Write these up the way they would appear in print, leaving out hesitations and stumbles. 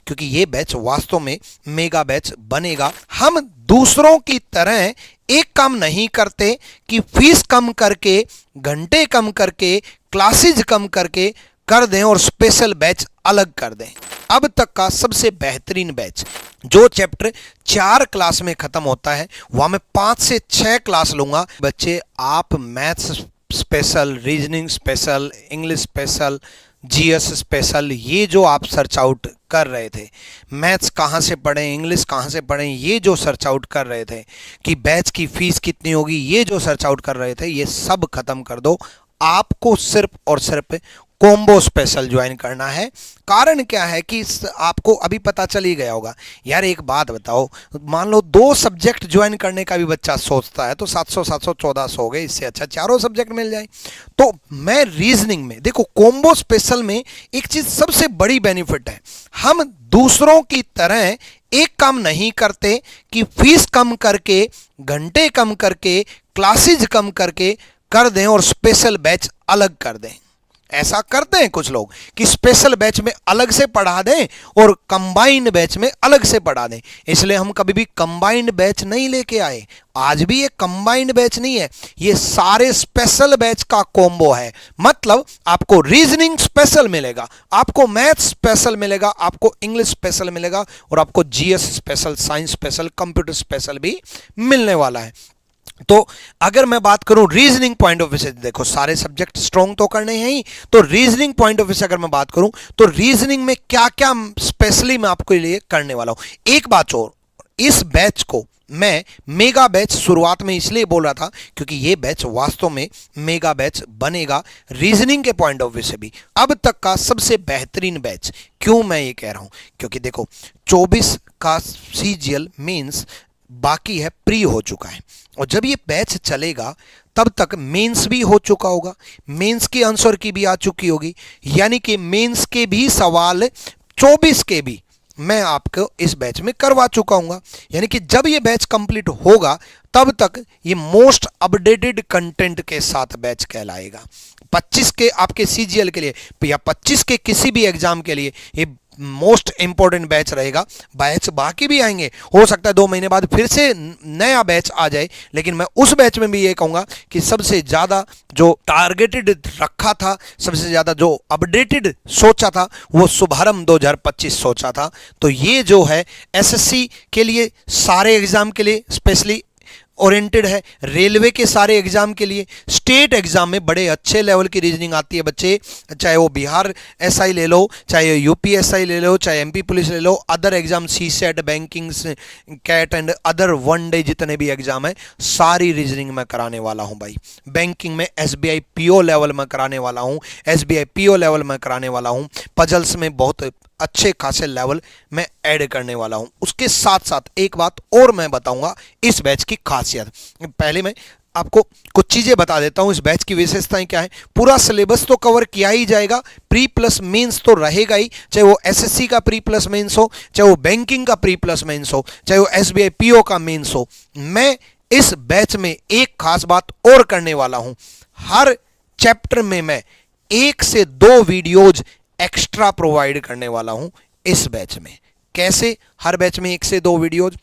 क्योंकि ये बैच वास्तव में मेगा बैच बनेगा। हम दूसरों की तरह एक काम नहीं करते कि फीस कम करके, घंटे कम करके, क्लासेज कम करके कर दें और स्पेशल बैच अलग कर दें। अब तक का सबसे बेहतरीन बैच जो चैप्टर 4 क्लास में खत्म होता है, वहां मैं 5 से 6 क्लास लूंगा। बच्चे आप maths special, reasoning special, English special, GS special, ये जो आप सर्च आउट कर रहे थे, मैथ्स कहाँ से पढ़ें, इंग्लिश कहाँ से पढ़ें, ये जो सर्च आउट कर रहे थे कि बैच की फीस कितनी होगी, ये जो सर्च आउट कर रहे थे, ये सब खत्म कर दो। आपको सिर्फ और सिर्फ कॉम्बो स्पेशल ज्वाइन करना है। कारण क्या है कि आपको अभी पता चल ही गया होगा। यार एक बात बताओ, मान लो 2 सब्जेक्ट ज्वाइन करने का भी बच्चा सोचता है तो 700 700 1400 हो गए, इससे अच्छा चारों सब्जेक्ट मिल जाए। तो मैं रीजनिंग में देखो, कॉम्बो स्पेशल में एक चीज सबसे बड़ी बेनिफिट है, हम दूसरों की तरह एक काम नहीं करते कि फीस कम करके, घंटे कम करके, क्लासेज कम करके कर दें और स्पेशल बैच अलग कर दें। ऐसा करते हैं कुछ लोग कि स्पेशल बैच में अलग से पढ़ा दें और कंबाइंड बैच में अलग से पढ़ा दें। इसलिए हम कभी भी कंबाइंड बैच नहीं लेके आए। आज भी ये कंबाइंड बैच नहीं है, ये सारे स्पेशल बैच का कॉम्बो है। मतलब आपको रीजनिंग स्पेशल मिलेगा, आपको मैथ्स स्पेशल मिलेगा, आपको इंग्लिश स्पेशल मिलेगा और आपको GS special, science special, computer special भी मिलने वाला है। तो अगर मैं बात करूं रीजनिंग पॉइंट ऑफ व्यू से, देखो सारे सब्जेक्ट स्ट्रॉन्ग तो करने हैं ही, तो रीजनिंग पॉइंट ऑफ व्यू से अगर मैं बात करूं तो रीजनिंग में क्या क्या स्पेशली मैं आपके लिए करने वाला हूं। एक बात और, इस बैच को मैं मेगा बैच शुरुआत में इसलिए बोल रहा था क्योंकि ये बैच वास्तव में मेगा बैच बनेगा रीजनिंग के पॉइंट ऑफ व्यू से भी अब तक का सबसे बेहतरीन बैच। क्यों मैं ये कह रहा हूं? क्योंकि देखो 24 का सीजीएल मीन्स बाकी है, प्री हो चुका है, और जब ये बैच चलेगा तब तक मेंस भी हो चुका होगा, मेंस की आंसर की भी आ चुकी होगी, यानी कि मेंस के भी सवाल 24 के भी मैं आपको इस बैच में करवा चुका हूं। यानी कि जब ये बैच कंप्लीट होगा तब तक ये मोस्ट अपडेटेड कंटेंट के साथ बैच कहलाएगा। 25 के आपके सीजीएल के लिए या 25 के किसी भी एग्जाम के लिए ये मोस्ट इंपॉर्टेंट बैच रहेगा। बैच बाकी भी आएंगे, हो सकता है 2 महीने बाद फिर से नया बैच आ जाए, लेकिन मैं उस बैच में भी ये कहूंगा कि सबसे ज्यादा जो टारगेटेड रखा था, सबसे ज्यादा जो अपडेटेड सोचा था, वो शुभारंभ 2025 सोचा था। तो ये जो है एसएससी के लिए, सारे एग्जाम के लिए स्पेशली ओरिएंटेड है, रेलवे के सारे एग्जाम के लिए, स्टेट एग्जाम में बड़े अच्छे लेवल की रीजनिंग आती है बच्चे, चाहे वो बिहार एसआई ले लो, चाहे यूपी एसआई ले लो, चाहे एमपी पुलिस ले लो, other exam CSAT, banking, CAT and other one day जितने भी एग्जाम है, सारी रीजनिंग में कराने वाला हूं भाई। बैंकिंग में एसबीआई पीओ लेवल में कराने वाला हूं, एसबीआई पीओ लेवल में कराने वाला हूं, पजल्स में बहुत अच्छे खासे लेवल में ऐड करने वाला हूं। उसके साथ साथ एक बात और मैं बताऊंगा इस बैच की खासियत। पहले मैं आपको कुछ चीजें बता देता हूं, इस बैच की विशेषताएं क्या है। पूरा सिलेबस तो कवर किया ही जाएगा, प्री प्लस मेंस तो रहेगा ही, चाहे वो एसएससी का प्री प्लस मेंस हो, चाहे वो बैंकिंग का प्री प्लस मेंस हो, चाहे वो एसबीआई पीओ का मेंस हो। मैं इस बैच में एक खास बात और करने वाला हूं, हर चैप्टर में मैं 1 से 2 वीडियोज एक्स्ट्रा प्रोवाइड करने वाला हूं इस बैच में। कैसे? हर बैच में 1 से 2 वीडियोज।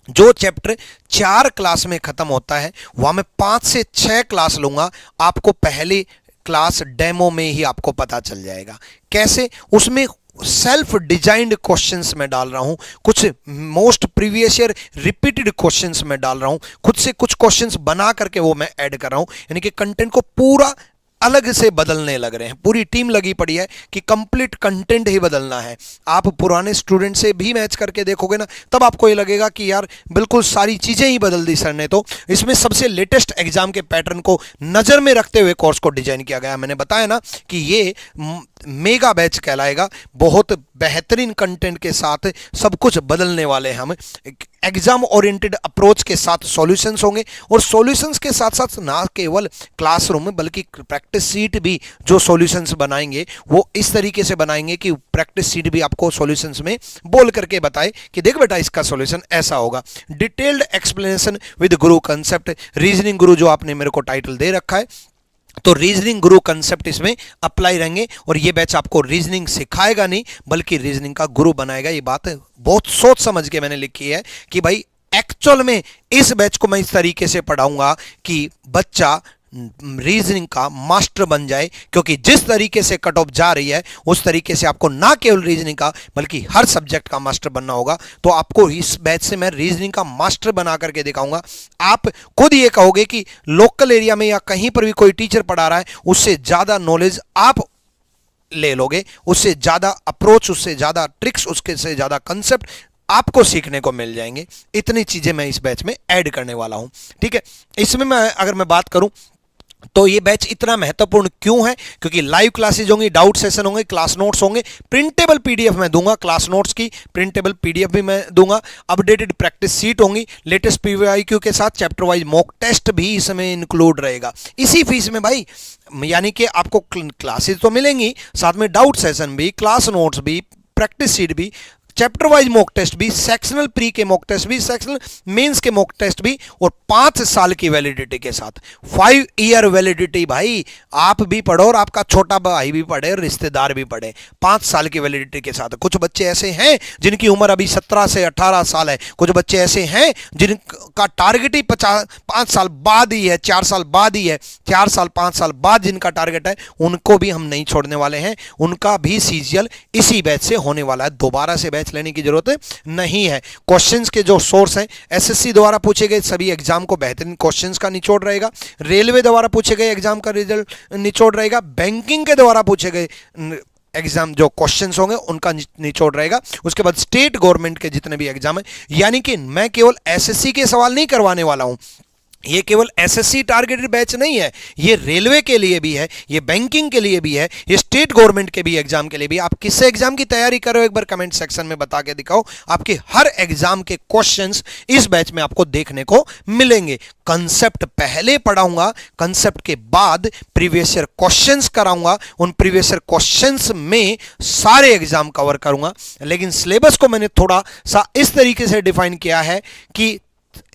जो चैप्टर 4 क्लास में खत्म होता है वहां मैं 5 से 6 क्लास लूंगा। आपको पहली क्लास डेमो में ही आपको पता चल जाएगा कैसे। उसमें सेल्फ डिजाइंड क्वेश्चंस में डाल रहा हूं, कुछ most previous year repeated questions में डाल रहा हूं, खुद से कुछ क्वेश्चंस बना करके वो मैं ऐड कर रहा हूं। यानी कि कंटेंट को पूरा अलग से बदलने लग रहे हैं, पूरी टीम लगी पड़ी है कि कंप्लीट कंटेंट ही बदलना है। आप पुराने स्टूडेंट से भी मैच करके देखोगे ना, तब आपको ये लगेगा कि यार बिल्कुल सारी चीजें ही बदल दी सर ने। तो इसमें सबसे लेटेस्ट एग्जाम के पैटर्न को नजर में रखते हुए कोर्स को डिजाइन किया गया। मैंने बताया ना कि ये मेगा बैच कहलाएगा, बहुत बेहतरीन कंटेंट के साथ सब कुछ बदलने वाले हम। एग्जाम ओरिएंटेड अप्रोच के साथ सॉल्यूशंस होंगे, और सॉल्यूशंस के साथ साथ ना केवल क्लासरूम में बल्कि प्रैक्टिस सीट भी जो सॉल्यूशंस बनाएंगे वो इस तरीके से बनाएंगे कि प्रैक्टिस सीट भी आपको सॉल्यूशंस में बोल करके बताए कि देख बेटा इसका सॉल्यूशन ऐसा होगा। Detailed explanation with Guru concept, reasoning गुरु जो आपने मेरे को टाइटल दे रखा है, तो रीजनिंग गुरु कंसेप्ट इसमें अप्लाई रहेंगे और ये बैच आपको रीजनिंग सिखाएगा नहीं बल्कि रीजनिंग का गुरु बनाएगा। ये बात बहुत सोच समझ के मैंने लिखी है कि भाई एक्चुअल में इस बैच को मैं इस तरीके से पढ़ाऊंगा कि बच्चा रीजनिंग का मास्टर बन जाए, क्योंकि जिस तरीके से कट ऑफ जा रही है उस तरीके से आपको ना केवल रीजनिंग का बल्कि हर सब्जेक्ट का मास्टर बनना होगा। तो आपको इस बैच से मैं रीजनिंग का मास्टर बना करके दिखाऊंगा। आप खुद ये कहोगे कि लोकल एरिया में या कहीं पर भी कोई टीचर पढ़ा रहा है उससे ज्यादा नॉलेज आप ले लोगे, उससे ज्यादा अप्रोच, उससे ज्यादा ट्रिक्स, उसके से ज्यादा कंसेप्ट आपको सीखने को मिल जाएंगे। इतनी चीजें मैं इस बैच में ऐड करने वाला हूं। ठीक है, इसमें मैं अगर मैं बात करूं तो ये बैच इतना महत्वपूर्ण क्यों है, क्योंकि लाइव क्लासेज होंगी, डाउट सेशन होंगे, क्लास नोट्स होंगे, प्रिंटेबल पीडीएफ मैं दूंगा, क्लास नोट्स की प्रिंटेबल पीडीएफ भी मैं दूंगा, अपडेटेड प्रैक्टिस सीट होंगी, लेटेस्ट पीवीआईक्यू के साथ चैप्टर वाइज मॉक टेस्ट भी इसमें इंक्लूड रहेगा इसी फीस में भाई। यानी कि आपको क्लासेज तो मिलेंगी, साथ में डाउट सेशन भी, क्लास नोट्स भी, प्रैक्टिस सीट भी, चैप्टर वाइज मॉक टेस्ट भी, सेक्शनल प्री के मॉक टेस्ट भी, सेक्शनल मेंस के मॉक टेस्ट भी, और 5 साल की वैलिडिटी के साथ 5 ईयर वैलिडिटी। भाई आप भी पढ़ो और आपका छोटा भाई भी पढ़े, रिश्तेदार भी पढ़े, 5 साल की वैलिडिटी के साथ। कुछ बच्चे ऐसे हैं जिनकी उम्र अभी 17 से 18 साल है, कुछ बच्चे ऐसे हैं जिनका टारगेट ही 5 साल बाद ही है, 4 साल बाद ही है, 4 साल 5 साल बाद जिनका टारगेट है उनको भी हम नहीं छोड़ने वाले हैं। उनका भी सीजीएल इसी बैच से होने वाला है, दोबारा से बैच लेने की जरूरत नहीं है। क्वेश्चंस के जो सोर्स हैं, एसएससी द्वारा पूछे गए सभी एग्जाम को बेहतरीन क्वेश्चंस का निचोड़ रहेगा, रेलवे द्वारा पूछे गए एग्जाम का रिजल्ट निचोड़ रहेगा, बैंकिंग के द्वारा पूछे गए एग्जाम जो क्वेश्चंस होंगे उनका निचोड़ रहेगा, उसके बाद स्टेट गवर्नमेंट के जितने भी एग्जाम है। यानी कि मैं केवल एसएससी के सवाल नहीं करवाने वाला हूं, ये केवल एसएससी टारगेटेड बैच नहीं है, ये रेलवे के लिए भी है, ये बैंकिंग के लिए भी है, ये स्टेट गवर्नमेंट के भी एग्जाम के लिए भी। आप किस एग्जाम की तैयारी कर रहे हो एक बार कमेंट सेक्शन में बता के दिखाओ। आपके हर एग्जाम के क्वेश्चंस इस बैच में आपको देखने को मिलेंगे। कंसेप्ट पहले पढ़ाऊंगा, कंसेप्ट के बाद प्रीवियस ईयर क्वेश्चंस कराऊंगा, उन प्रीवियस ईयर क्वेश्चंस में सारे एग्जाम कवर करूंगा। लेकिन सिलेबस को मैंने थोड़ा सा इस तरीके से डिफाइन किया है कि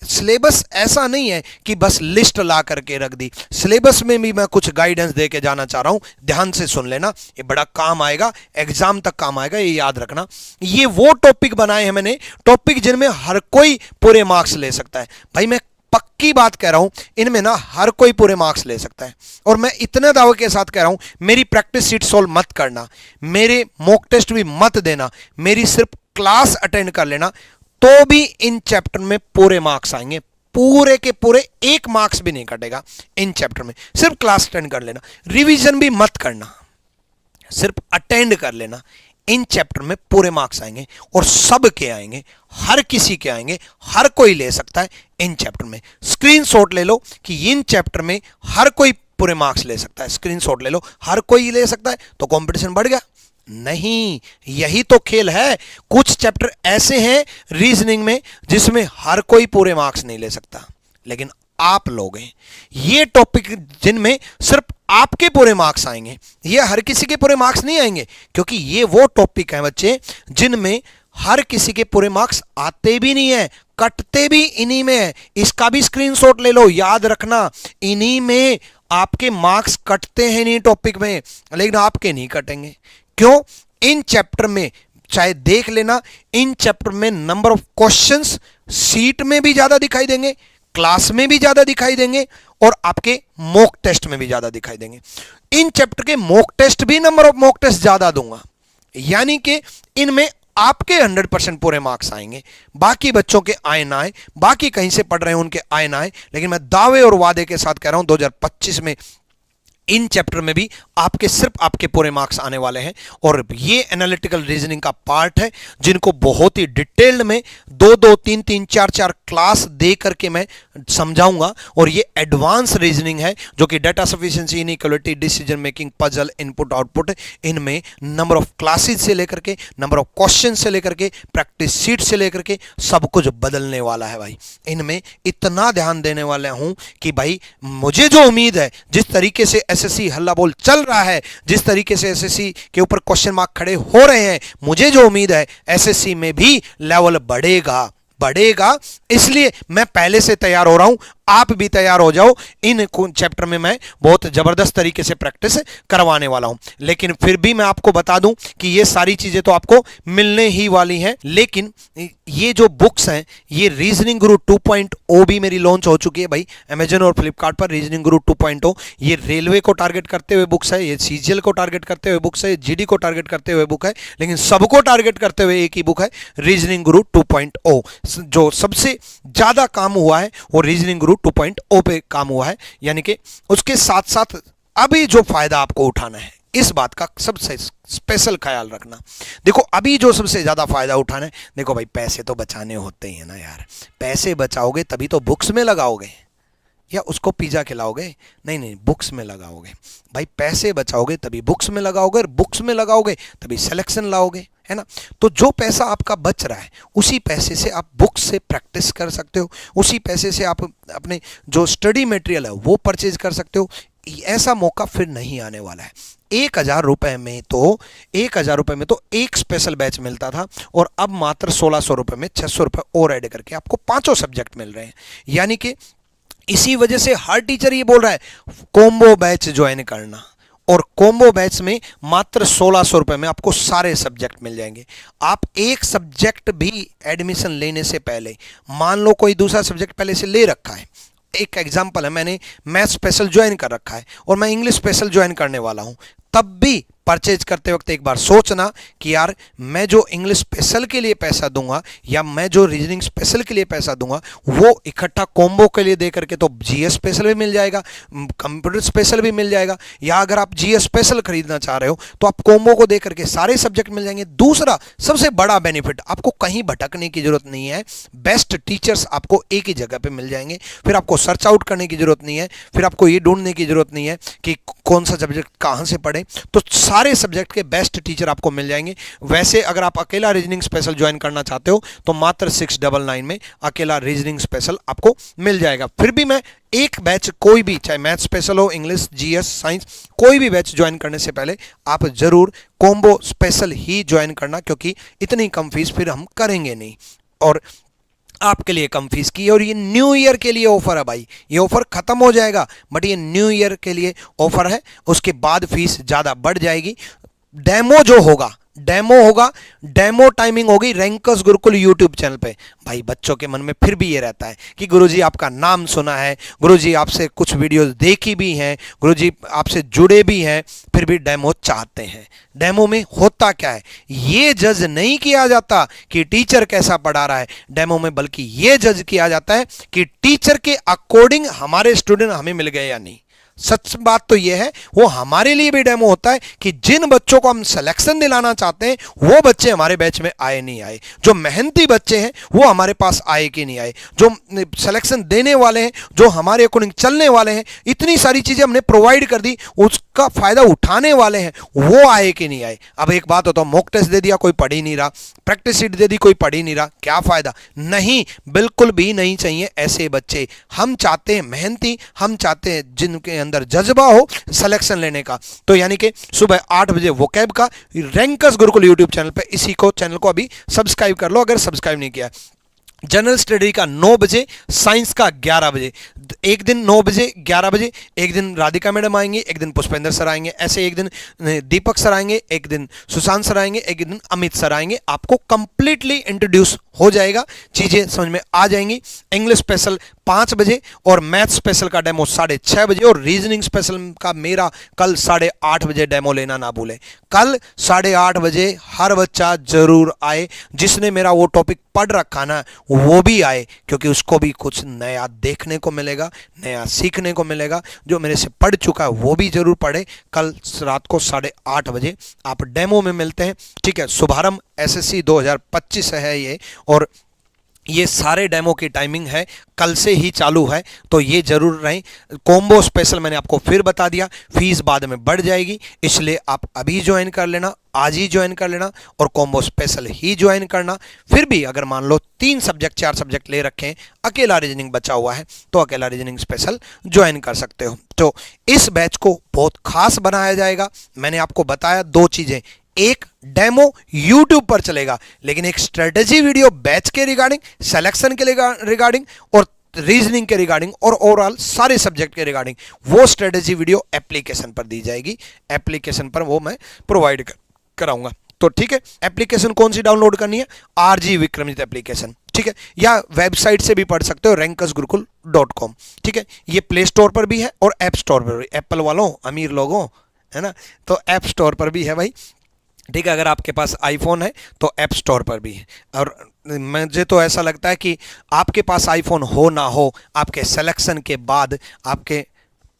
सिलेबस ऐसा नहीं है कि बस लिस्ट ला करके रख दी, सिलेबस में भी मैं कुछ गाइडेंस दे के जाना चाह रहा हूं। ध्यान से सुन लेना, ये बड़ा काम आएगा, एग्जाम तक काम आएगा, ये याद रखना। ये वो टॉपिक बनाए हैं मैंने, टॉपिक जिनमें हर कोई पूरे मार्क्स ले सकता है। भाई मैं पक्की बात कह रहा हूं, इनमें ना हर कोई पूरे मार्क्स ले सकता है। और मैं इतने दावे के साथ कह रहा हूं, मेरी प्रैक्टिस सीट सोल्व मत करना, मेरे मॉक टेस्ट भी मत देना, मेरी सिर्फ क्लास अटेंड कर लेना, तो भी इन चैप्टर में पूरे मार्क्स आएंगे, पूरे के पूरे 1 मार्क्स भी नहीं कटेगा इन चैप्टर में। सिर्फ क्लास अटेंड कर लेना, रिवीजन भी मत करना, सिर्फ अटेंड कर लेना, इन चैप्टर में पूरे मार्क्स आएंगे और सब के आएंगे, हर किसी के आएंगे, हर कोई ले सकता है इन चैप्टर में। स्क्रीनशॉट ले लो कि इन चैप्टर में हर कोई पूरे मार्क्स ले सकता है, स्क्रीनशॉट ले लो, हर कोई ले सकता है, तो कंपटीशन बढ़ गया? नहीं, यही तो खेल है। कुछ चैप्टर ऐसे हैं रीजनिंग में जिसमें हर कोई पूरे मार्क्स नहीं ले सकता, लेकिन आप लोग हैं। ये टॉपिक जिनमें सिर्फ आपके पूरे मार्क्स आएंगे, ये हर किसी के पूरे मार्क्स नहीं आएंगे, क्योंकि ये वो टॉपिक है बच्चे जिनमें हर किसी के पूरे मार्क्स आते भी नहीं है, कटते भी इन्हीं में है। इसका भी स्क्रीनशॉट ले लो, याद रखना, इन्हीं में आपके मार्क्स कटते हैं इन्हीं टॉपिक में, लेकिन आपके नहीं कटेंगे। क्यों? इन चैप्टर में चाहे देख लेना, इन चैप्टर में नंबर ऑफ क्वेश्चंस सीट में भी ज्यादा दिखाई देंगे, क्लास में भी ज्यादा दिखाई देंगे, और आपके मॉक टेस्ट में भी ज्यादा दिखाई देंगे। इन चैप्टर के मॉक टेस्ट भी नंबर ऑफ मॉक टेस्ट ज्यादा दूंगा, यानी कि इनमें आपके 100% पूरे मार्क्स आएंगे। बाकी बच्चों के आए ना आए, बाकी कहीं से पढ़ रहे हैं उनके आए ना आए, लेकिन मैं दावे और वादे के साथ कह रहा हूं 2025 में इन चैप्टर में भी आपके सिर्फ आपके पूरे मार्क्स आने वाले हैं। और ये एनालिटिकल रीजनिंग का पार्ट है जिनको बहुत ही डिटेल्ड में 2-2, 3-3, 4-4 क्लास दे करके मैं समझाऊंगा। और ये एडवांस रीजनिंग है जो कि data sufficiency, inequality, decision making, puzzle, input output, इनमें नंबर ऑफ क्लासेज से लेकर के, नंबर ऑफ क्वेश्चन से लेकर के, प्रैक्टिस सीट से लेकर के सब कुछ बदलने वाला है भाई। इनमें इतना ध्यान देने वाला हूं कि भाई मुझे जो उम्मीद है, जिस तरीके से एसएससी हल्ला बोल चल रहा है, जिस तरीके से एसएससी के ऊपर क्वेश्चन मार्क खड़े हो रहे हैं, मुझे जो उम्मीद है एसएससी में भी लेवल बढ़ेगा। इसलिए मैं पहले से तैयार हो रहा हूं, आप भी तैयार हो जाओ। इन चैप्टर में मैं बहुत जबरदस्त तरीके से प्रैक्टिस करवाने वाला हूं। लेकिन फिर भी मैं आपको बता दूं कि ये सारी चीजें तो आपको मिलने ही वाली हैं। लेकिन ये जो बुक्स हैं, ये रीजनिंग गुरु 2.0 भी मेरी लॉन्च हो चुकी है भाई अमेजन और फ्लिपकार्ट पर। रीजनिंग गुरु 2.0 ये रेलवे को टारगेट करते हुए बुक्स है, ये सीजीएल को टारगेट करते हुए बुक्स है, जीडी को टारगेट करते हुए बुक है, लेकिन सबको टारगेट करते हुए एक ही बुक है, रीजनिंग गुरु 2.0। जो सबसे ज्यादा काम हुआ है वो रीजनिंग गुरु 2.0 पे काम हुआ है। यानी कि उसके साथ साथ अभी जो फायदा आपको उठाना है, इस बात का सबसे स्पेशल ख्याल रखना। देखो अभी जो सबसे ज्यादा फायदा उठाना है, देखो भाई पैसे तो बचाने होते ही है ना यार। पैसे बचाओगे तभी तो बुक्स में लगाओगे, या उसको पिज्जा खिलाओगे? नहीं नहीं, बुक्स में लगाओगे भाई। पैसे बचाओगे तभी बुक्स में लगाओगे, और बुक्स में लगाओगे तभी सिलेक्शन लाओगे, है ना। तो जो पैसा आपका बच रहा है, उसी पैसे से आप बुक्स से प्रैक्टिस कर सकते हो, उसी पैसे से आप अपने जो स्टडी मटेरियल है वो परचेज कर सकते हो। ऐसा मौका फिर नहीं आने वाला है। 1,000 रुपए में तो 1,000 रुपए में तो एक स्पेशल बैच मिलता था, और अब मात्र 1,600 रुपए में 600 रुपए और ऐड करके आपको 5 सब्जेक्ट मिल रहे हैं। यानी कि इसी वजह से हर टीचर ये बोल रहा है कॉम्बो बैच ज्वाइन करना, और कॉम्बो बैच में मात्र 1,600 रुपए में आपको सारे सब्जेक्ट मिल जाएंगे। आप एक सब्जेक्ट भी एडमिशन लेने से पहले, मान लो कोई दूसरा सब्जेक्ट पहले से ले रखा है, एक एग्जांपल है, मैंने मैथ स्पेशल ज्वाइन कर रखा है और मैं इंग्लिश स्पेशल ज्वाइन करने वाला हूं, तब भी परचेज करते वक्त एक बार सोचना कि यार मैं जो इंग्लिश स्पेशल के लिए पैसा दूंगा या मैं जो रीजनिंग स्पेशल के लिए पैसा दूंगा, वो इकट्ठा कॉम्बो के लिए दे करके तो जीएस स्पेशल भी मिल जाएगा, कंप्यूटर स्पेशल भी मिल जाएगा, या अगर आप जीएस स्पेशल खरीदना चाह रहे हो तो आप कॉम्बो को दे करके सारे सब्जेक्ट मिल जाएंगे। दूसरा सबसे बड़ा बेनिफिट, आपको कहीं भटकने की जरूरत नहीं है, बेस्ट टीचर्स आपको एक ही जगह पे मिल जाएंगे, फिर आपको सर्च आउट करने की जरूरत नहीं है, फिर आपको ये ढूंढने की जरूरत नहीं है कि कौन सा सब्जेक्ट कहां से पढ़े, तो सारे सब्जेक्ट के बेस्ट टीचर आपको मिल जाएंगे। वैसे अगर आप अकेला रीजनिंग स्पेशल ज्वाइन करना चाहते हो तो मात्र 699 में अकेला रीजनिंग स्पेशल आपको मिल जाएगा। फिर भी मैं एक बैच, कोई भी, चाहे मैथ स्पेशल हो, इंग्लिश, जीएस, साइंस, कोई भी बैच ज्वाइन करने से पहले आप जरूर कॉम्बो स्पेशल ही ज्वाइन करना, क्योंकि इतनी कम फीस फिर हम करेंगे नहीं, और आपके लिए कम फीस की। और ये न्यू ईयर के लिए ऑफर है भाई, ये ऑफर खत्म हो जाएगा, बट ये न्यू ईयर के लिए ऑफर है, उसके बाद फीस ज़्यादा बढ़ जाएगी। डेमो जो होगा, डेमो टाइमिंग होगी रैंकर्स गुरुकुल यूट्यूब चैनल पे। भाई बच्चों के मन में फिर भी ये रहता है कि गुरुजी आपका नाम सुना है, गुरुजी आपसे कुछ वीडियोस देखी भी हैं, गुरुजी आपसे जुड़े भी हैं, फिर भी डेमो चाहते हैं। डेमो में होता क्या है, ये जज नहीं किया जाता कि टीचर कैसा पढ़ा रहा है डेमो में, बल्कि ये जज किया जाता है कि टीचर के अकॉर्डिंग हमारे स्टूडेंट हमें मिल गए या नहीं। सच बात तो यह है, वो हमारे लिए भी डेमो होता है कि जिन बच्चों को हम सिलेक्शन दिलाना चाहते हैं वो बच्चे हमारे बैच में आए नहीं आए, जो मेहनती बच्चे हैं वो हमारे पास आए कि नहीं आए, जो सिलेक्शन देने वाले हैं, जो हमारे अकॉर्डिंग चलने वाले हैं, इतनी सारी चीजें हमने प्रोवाइड कर दी, उसका फायदा उठाने वाले हैं, वो आए कि नहीं आए। अब एक बात होता है, मॉक टेस्ट दे दिया कोई पढ़ ही नहीं रहा, प्रैक्टिस शीट दे दी कोई पढ़ ही नहीं रहा, क्या फायदा? नहीं, बिल्कुल भी नहीं चाहिए ऐसे बच्चे। हम चाहते हैं मेहनती, हम चाहते हैं जिनके अंदर जज्बा हो सिलेक्शन लेने का। तो यानी कि सुबह 8 बजे वोकैब का रैंकर्स गुरुकुल यूट्यूब चैनल पे, इसी को चैनल को अभी सब्सक्राइब कर लो अगर सब्सक्राइब नहीं किया। जनरल स्टडी का 9 बजे, साइंस का 11 बजे, एक दिन 9 बजे 11 बजे, एक दिन राधिका मैडम आएंगे, एक दिन पुष्पेंद्र सर आएंगे, ऐसे एक दिन दीपक सर आएंगे, एक दिन सुशांत सर आएंगे, एक दिन अमित सर आएंगे। आपको कंप्लीटली इंट्रोड्यूस हो जाएगा, चीजें समझ में आ जाएंगी। इंग्लिश स्पेशल 5 बजे और मैथ स्पेशल का डेमो 6:30 बजे, और रीजनिंग स्पेशल का मेरा कल 8:30 बजे डेमो लेना ना भूलें। कल 8:30 बजे हर बच्चा जरूर आए, जिसने मेरा वो टॉपिक पढ़ रखा ना वो भी आए, क्योंकि उसको भी कुछ नया देखने को मिलेगा, नया सीखने को मिलेगा। जो मेरे से पढ़ चुका है वो भी जरूर पढ़े। कल रात को 8:30 बजे आप डेमो में मिलते हैं, ठीक है। शुभारंभ एसएससी 2025 है ये, और ये सारे डेमो की टाइमिंग है कल से ही चालू है, तो ये जरूर रहें। कॉम्बो स्पेशल मैंने आपको फिर बता दिया, फीस बाद में बढ़ जाएगी, इसलिए आप अभी ज्वाइन कर लेना, आज ही ज्वाइन कर लेना, और कॉम्बो स्पेशल ही ज्वाइन करना। फिर भी अगर मान लो 3 सब्जेक्ट 4 सब्जेक्ट ले रखे हैं, अकेला रीजनिंग बचा हुआ है, तो अकेला रीजनिंग स्पेशल ज्वाइन कर सकते हो। तो इस बैच को बहुत खास बनाया जाएगा। मैंने आपको बताया 2 चीजें, एक डेमो YouTube पर चलेगा, लेकिन एक स्ट्रेटेजी वीडियो बैच के रिगार्डिंग, सिलेक्शन के रिगार्डिंग, और रीजनिंग के रिगार्डिंग और ओवरऑल सारे सब्जेक्ट के रिगार्डिंग वो स्ट्रेटेजी वीडियो एप्लीकेशन पर दी जाएगी। एप्लीकेशन पर वो मैं प्रोवाइड कराऊंगा। तो ठीक है, एप्लीकेशन कौन सी डाउनलोड करनी है? आरजी विक्रमजीत एप्लीकेशन, ठीक है, या वेबसाइट से भी पढ़ सकते हो rankersgurukul.com, ठीक है। ये प्ले स्टोर पर भी है और ऐप स्टोर पर भी, एप्पल वालों, अमीर लोगों, है ना, तो ऐप स्टोर पर भी है भाई, ठीक है। अगर आपके पास आईफोन है तो ऐप स्टोर पर भी है। और मुझे तो ऐसा लगता है कि आपके पास आईफोन हो ना हो, आपके सिलेक्शन के बाद आपके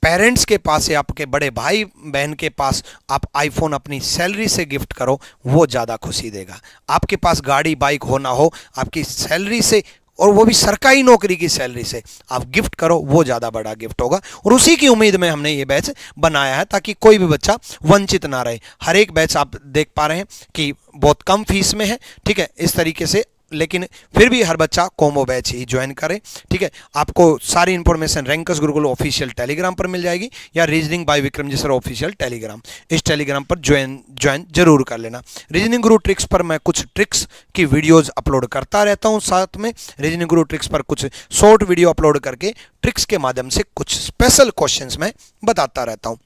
पेरेंट्स के पास या आपके बड़े भाई बहन के पास आप आईफोन अपनी सैलरी से गिफ्ट करो, वो ज़्यादा खुशी देगा। आपके पास गाड़ी बाइक हो ना हो, आपकी सैलरी से, और वो भी सरकारी नौकरी की सैलरी से आप गिफ्ट करो, वो ज़्यादा बड़ा गिफ्ट होगा। और उसी की उम्मीद में हमने ये बैच बनाया है ताकि कोई भी बच्चा वंचित ना रहे। हर एक बैच आप देख पा रहे हैं कि बहुत कम फीस में है, ठीक है, इस तरीके से, लेकिन फिर भी हर बच्चा कॉम्बो बैच ही ज्वाइन करे, ठीक है। आपको सारी information rankers Gurukul official Telegram पर मिल जाएगी या reasoning bye Vikramjit sir official Telegram, इस टेलीग्राम पर ज्वाइन जरूर कर लेना। रीजनिंग गुरु ट्रिक्स पर मैं कुछ ट्रिक्स की वीडियोस अपलोड करता रहता हूं, साथ में रीजनिंग गुरु ट्रिक्स पर कुछ शॉर्ट वीडियो अपलोड करके ट्रिक्स के माध्यम से कुछ स्पेशल क्वेश्चंस मैं बताता रहता हूं।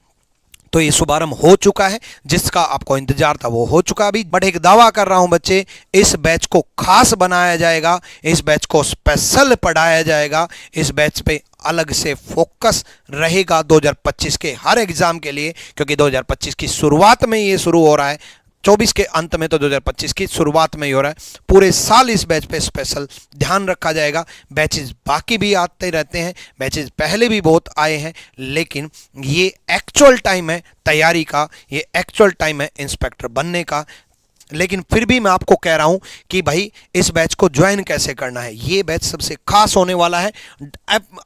तो ये शुभारंभ हो चुका है, जिसका आपको इंतजार था वो हो चुका अभी। बट एक दावा कर रहा हूं बच्चे, इस बैच को खास बनाया जाएगा, इस बैच को स्पेशल पढ़ाया जाएगा, इस बैच पे अलग से फोकस रहेगा 2025 के हर एग्जाम के लिए, क्योंकि 2025 की शुरुआत में ये शुरू हो रहा है, 24 के अंत में तो 2025 की शुरुआत में ही हो रहा है। पूरे साल इस बैच पे स्पेशल ध्यान रखा जाएगा। बैचेस बाकी भी आते रहते हैं, बैचेस पहले भी बहुत आए हैं, लेकिन ये एक्चुअल टाइम है तैयारी का, ये एक्चुअल टाइम है इंस्पेक्टर बनने का। लेकिन फिर भी मैं आपको कह रहा हूं कि भाई इस बैच को ज्वाइन कैसे करना है। ये बैच सबसे खास होने वाला है।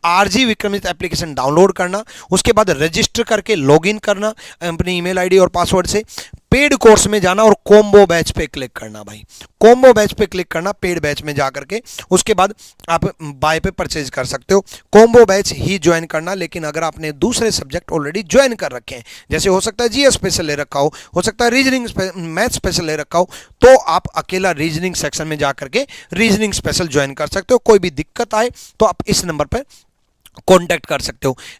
आरजी विक्रमजीत एप्लीकेशन डाउनलोड करना, उसके बाद रजिस्टर करके लॉगिन करना अपनी ईमेल आईडी और पासवर्ड से, पेड कोर्स में जाना और कॉम्बो बैच पे क्लिक करना। भाई कॉम्बो बैच पे क्लिक करना, पेड बैच में जा करके उसके बाद आप बाय पे परचेज कर सकते हो। कॉम्बो बैच ही ज्वाइन करना, लेकिन अगर आपने दूसरे सब्जेक्ट ऑलरेडी ज्वाइन कर रखे हैं, जैसे हो सकता है जीएस स्पेशल ले रखा हो सकता है रीजनिंग मैथ स्पेशल ले रखा हो, तो आप अकेला रीजनिंग सेक्शन में जा करके रीजनिंग स्पेशल ज्वाइन कर सकते हो। कोई भी दिक्कत आए तो आप इस नंबर पर कॉन्टैक्ट कर सकते हो।